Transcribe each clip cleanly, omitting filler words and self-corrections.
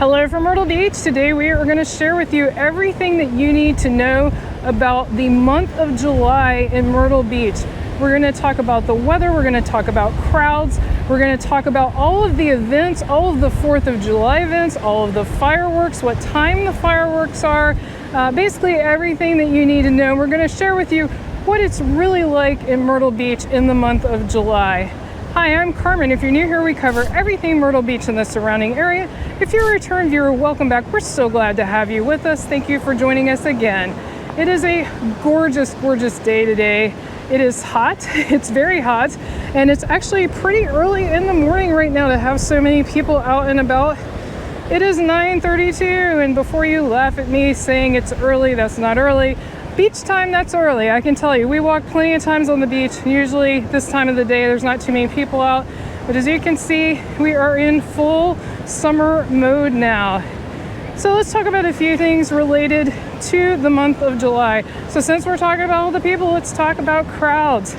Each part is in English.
Hello from Myrtle Beach. Today we are going to share with you everything that you need to know about the month of July in Myrtle Beach. We're going to talk about the weather, we're going to talk about crowds, we're going to talk about all of the events, all of the 4th of July events, all of the fireworks, what time the fireworks are, basically everything that you need to know. We're going to share with you what it's really like in Myrtle Beach in the month of July. Hi, I'm Carmen. If you're new here, we cover everything Myrtle Beach and the surrounding area. If you're a return viewer, welcome back. We're so glad to have you with us. Thank you for joining us again. It is a gorgeous, gorgeous day today. It is hot. It's very hot, and it's actually pretty early in the morning right now to have so many people out and about. It is 9:32, and before you laugh at me saying it's early, that's not early. Beach time, that's early, I can tell you. We walk plenty of times on the beach. Usually this time of the day, there's not too many people out. But as you can see, we are in full summer mode now. So let's talk about a few things related to the month of July. So since we're talking about all the people, let's talk about crowds.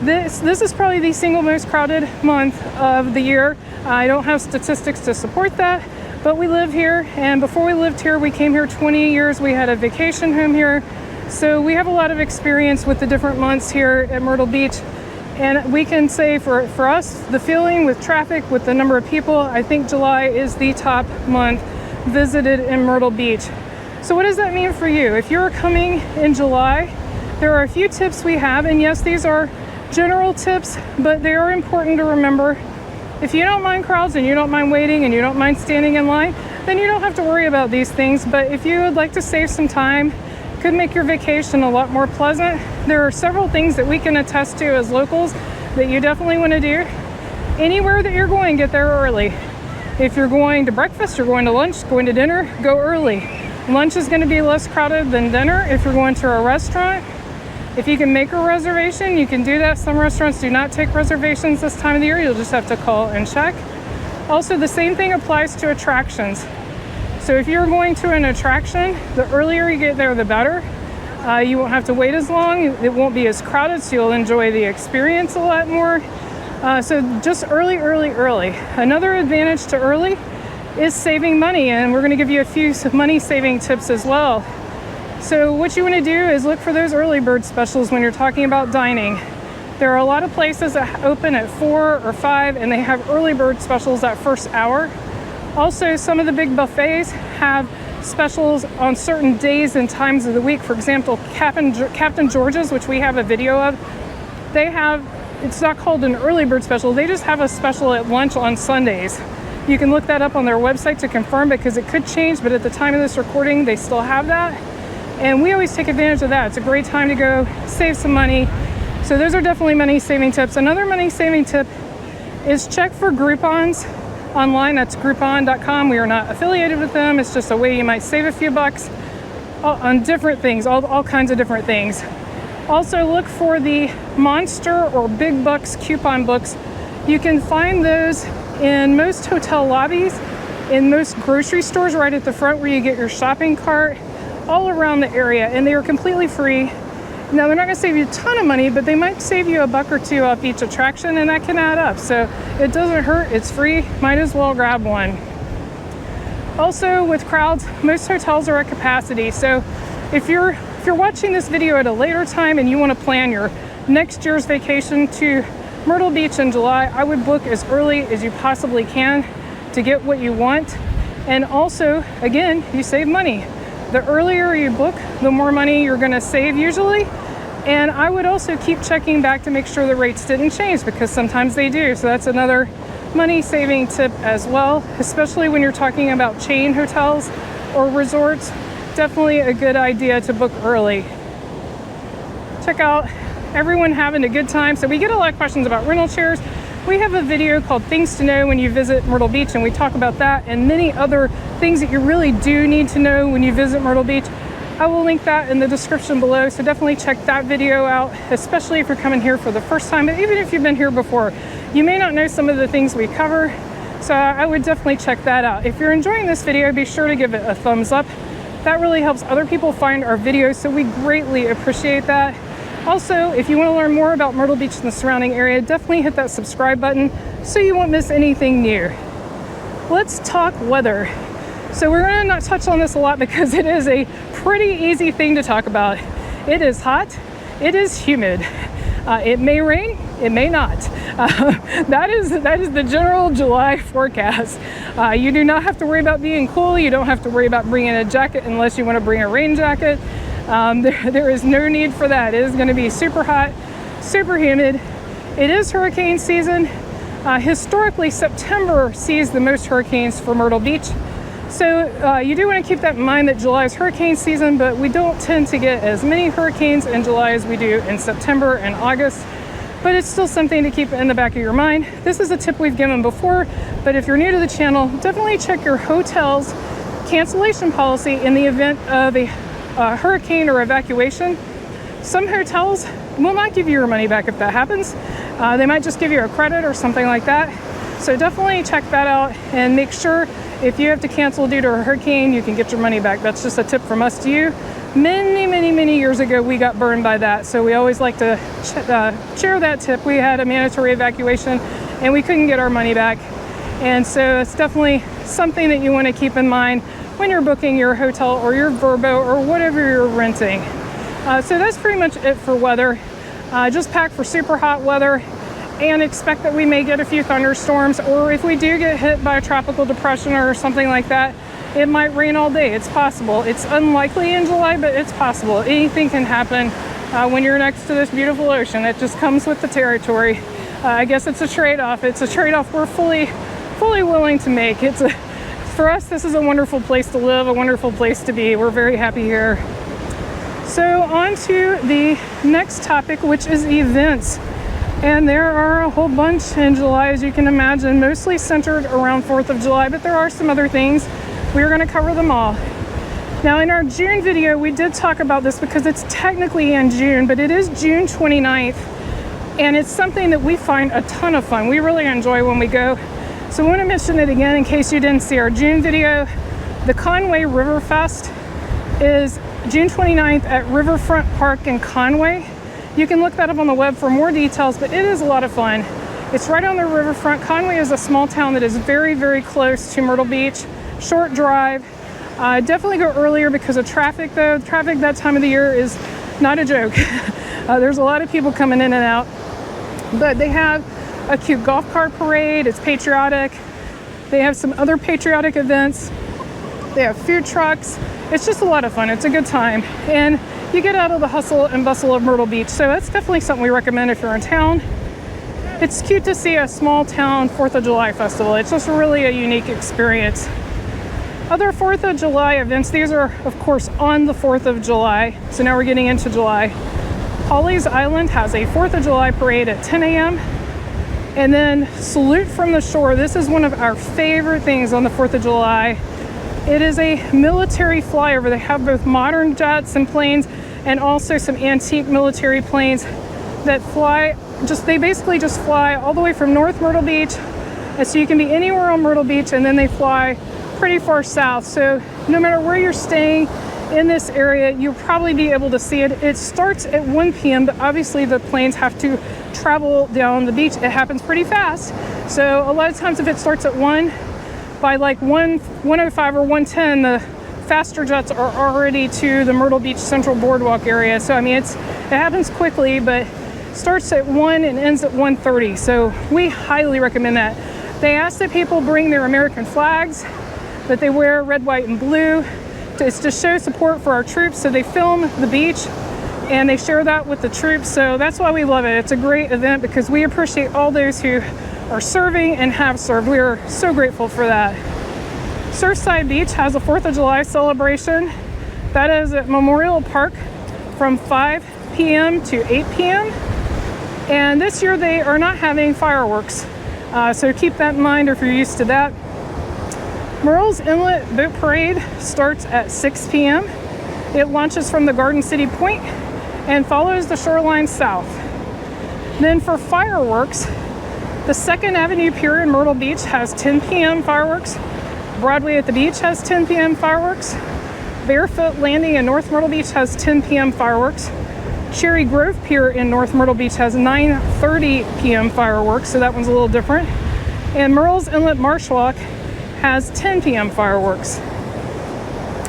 This is probably the single most crowded month of the year. I don't have statistics to support that, but we live here. And before we lived here, we came here 20 years. We had a vacation home here. So we have a lot of experience with the different months here at Myrtle Beach. And we can say for us, the feeling with traffic, with the number of people, I think July is the top month visited in Myrtle Beach. So what does that mean for you? If you're coming in July, there are a few tips we have. And yes, these are general tips, but they are important to remember. If you don't mind crowds and you don't mind waiting and you don't mind standing in line, then you don't have to worry about these things. But if you would like to save some time, could make your vacation a lot more pleasant, there are several things that we can attest to as locals that you definitely want to do. Anywhere that you're going, get there early. If you're going to breakfast, you're going to lunch, going to dinner, go early. Lunch is going to be less crowded than dinner. If you're going to a restaurant, if you can make a reservation, you can do that. Some restaurants do not take reservations this time of the year. You'll just have to call and check. Also, the same thing applies to attractions. So if you're going to an attraction, the earlier you get there, the better. You won't have to wait as long. It won't be as crowded, so you'll enjoy the experience a lot more. So just early. Another advantage to early is saving money, and we're going to give you a few money saving tips as well. So what you want to do is look for those early bird specials when you're talking about dining. There are a lot of places that open at 4 or 5, and they have early bird specials that first hour. Also, some of the big buffets have specials on certain days and times of the week. For example, Captain George's, which we have a video of, it's not called an early bird special, they just have a special at lunch on Sundays. You can look that up on their website to confirm because it could change, but at the time of this recording, they still have that. And we always take advantage of that. It's a great time to go save some money. So those are definitely money saving tips. Another money saving tip is check for Groupons online. That's groupon.com. We are not affiliated with them. It's just a way you might save a few bucks on different things, all kinds of different things. Also look for the Monster or Big Bucks coupon books. You can find those in most hotel lobbies, in most grocery stores right at the front where you get your shopping cart, all around the area, and they are completely free. Now, they're not going to save you a ton of money, but they might save you $1 or $2 off each attraction, and that can add up. So it doesn't hurt. It's free. Might as well grab one. Also, with crowds, most hotels are at capacity. So if you're watching this video at a later time and you want to plan your next year's vacation to Myrtle Beach in July, I would book as early as you possibly can to get what you want. And also, again, you save money. The earlier you book, the more money you're going to save usually. And I would also keep checking back to make sure the rates didn't change because sometimes they do. So that's another money saving tip as well, especially when you're talking about chain hotels or resorts. Definitely a good idea to book early. Check out everyone having a good time. So we get a lot of questions about rental chairs. We have a video called Things to Know When You Visit Myrtle Beach, and we talk about that and many other things that you really do need to know when you visit Myrtle Beach. I will link that in the description below, so definitely check that video out, especially if you're coming here for the first time. But even if you've been here before, you may not know some of the things we cover, so I would definitely check that out. If you're enjoying this video, be sure to give it a thumbs up. That really helps other people find our videos, so we greatly appreciate that. Also, if you want to learn more about Myrtle Beach and the surrounding area, definitely hit that subscribe button so you won't miss anything new. Let's talk weather. So we're going to not touch on this a lot because it is a pretty easy thing to talk about. It is hot, it is humid. It may rain, it may not. That is the general July forecast. You do not have to worry about being cool. You don't have to worry about bringing a jacket unless you want to bring a rain jacket. There is no need for that. It is going to be super hot, super humid. It is hurricane season. Historically, September sees the most hurricanes for Myrtle Beach. So you do want to keep that in mind that July is hurricane season, but we don't tend to get as many hurricanes in July as we do in September and August. But it's still something to keep in the back of your mind. This is a tip we've given before, but if you're new to the channel, definitely check your hotel's cancellation policy in the event of a hurricane or evacuation. Some hotels will not give you your money back if that happens. They might just give you a credit or something like that. So definitely check that out and make sure if you have to cancel due to a hurricane, you can get your money back. That's just a tip from us to you. Many years ago, we got burned by that. So we always like to share that tip. We had a mandatory evacuation and we couldn't get our money back. And so it's definitely something that you want to keep in mind when you're booking your hotel or your Vrbo or whatever you're renting. So that's pretty much it for weather. Just pack for super hot weather and expect that we may get a few thunderstorms, or if we do get hit by a tropical depression or something like that, it might rain all day. It's possible. It's unlikely in July, but it's possible. Anything can happen when you're next to this beautiful ocean. It just comes with the territory. I guess it's a trade-off. It's a trade-off we're fully willing to make. For us, this is a wonderful place to live, a wonderful place to be. We're very happy here. So on to the next topic, which is events. And there are a whole bunch in July, as you can imagine, mostly centered around 4th of July, but there are some other things. We're going to cover them all. Now, in our June video, we did talk about this because it's technically in June, but it is June 29th, and it's something that we find a ton of fun. We really enjoy when we go. So I want to mention it again in case you didn't see our June video. The Conway River Fest is June 29th at Riverfront Park in Conway. You can look that up on the web for more details, but it is a lot of fun. It's right on the riverfront. Conway is a small town that is very close to Myrtle Beach. Short drive. Definitely go earlier because of traffic, though. Traffic that time of the year is not a joke. There's a lot of people coming in and out. But they have a cute golf cart parade. It's patriotic. They have some other patriotic events. They have food trucks. It's just a lot of fun. It's a good time. And you get out of the hustle and bustle of Myrtle Beach. So that's definitely something we recommend if you're in town. It's cute to see a small town 4th of July festival. It's just really a unique experience. Other 4th of July events, these are of course on the 4th of July. So now we're getting into July. Pawleys Island has a 4th of July parade at 10 a.m. And then Salute from the Shore. This is one of our favorite things on the 4th of July. It is a military flyover. They have both modern jets and planes and also some antique military planes that fly, they basically just fly all the way from North Myrtle Beach. And so you can be anywhere on Myrtle Beach, and then they fly pretty far south. So no matter where you're staying in this area, you'll probably be able to see it. It starts at 1 p.m., but obviously the planes have to travel down the beach. It happens pretty fast. So a lot of times if it starts at 1, by like 1:05 or 1:10, the faster jets are already to the Myrtle Beach Central Boardwalk area. So I mean, it happens quickly, but starts at 1 and ends at 1:30. So we highly recommend that. They ask that people bring their American flags, that they wear red, white, and blue. It's to show support for our troops. So they film the beach and they share that with the troops. So that's why we love it. It's a great event because we appreciate all those who are serving and have served. We are so grateful for that. Surfside Beach has a 4th of July celebration. That is at Memorial Park from 5 p.m. to 8 p.m. And this year they are not having fireworks. So keep that in mind if you're used to that. Murrells Inlet Boat Parade starts at 6 p.m. It launches from the Garden City Point and follows the shoreline south. Then for fireworks, the 2nd Avenue Pier in Myrtle Beach has 10 p.m. fireworks. Broadway at the Beach has 10 p.m. fireworks. Barefoot Landing in North Myrtle Beach has 10 p.m. fireworks. Cherry Grove Pier in North Myrtle Beach has 9:30 p.m. fireworks, so that one's a little different. And Murrells Inlet Marsh Walk has 10 p.m. fireworks.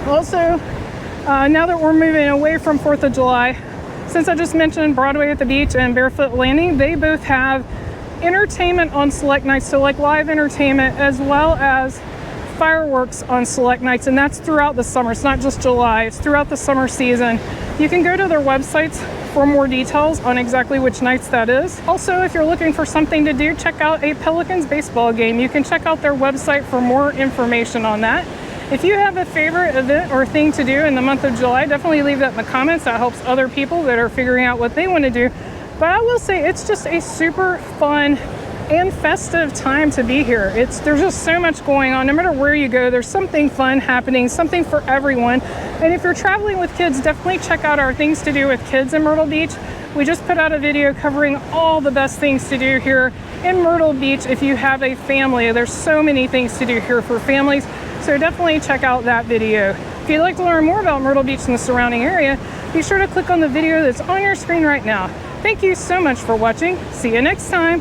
Also, now that we're moving away from 4th of July, since I just mentioned Broadway at the Beach and Barefoot Landing, they both have entertainment on select nights, so like live entertainment as well as fireworks on select nights, and that's throughout the summer. It's not just July, it's throughout the summer season. You can go to their websites for more details on exactly which nights that is. Also, if you're looking for something to do, check out a Pelicans baseball game. You can check out their website for more information on that. If you have a favorite event or thing to do in the month of July, definitely leave that in the comments. That helps other people that are figuring out what they want to do. But I will say it's just a super fun and festive time to be here. There's just so much going on. No matter where you go, there's something fun happening, something for everyone. And if you're traveling with kids, definitely check out our Things to Do with Kids in Myrtle Beach. We just put out a video covering all the best things to do here in Myrtle Beach if you have a family. There's so many things to do here for families, so definitely check out that video. If you'd like to learn more about Myrtle Beach and the surrounding area, be sure to click on the video that's on your screen right now. Thank you so much for watching. See you next time.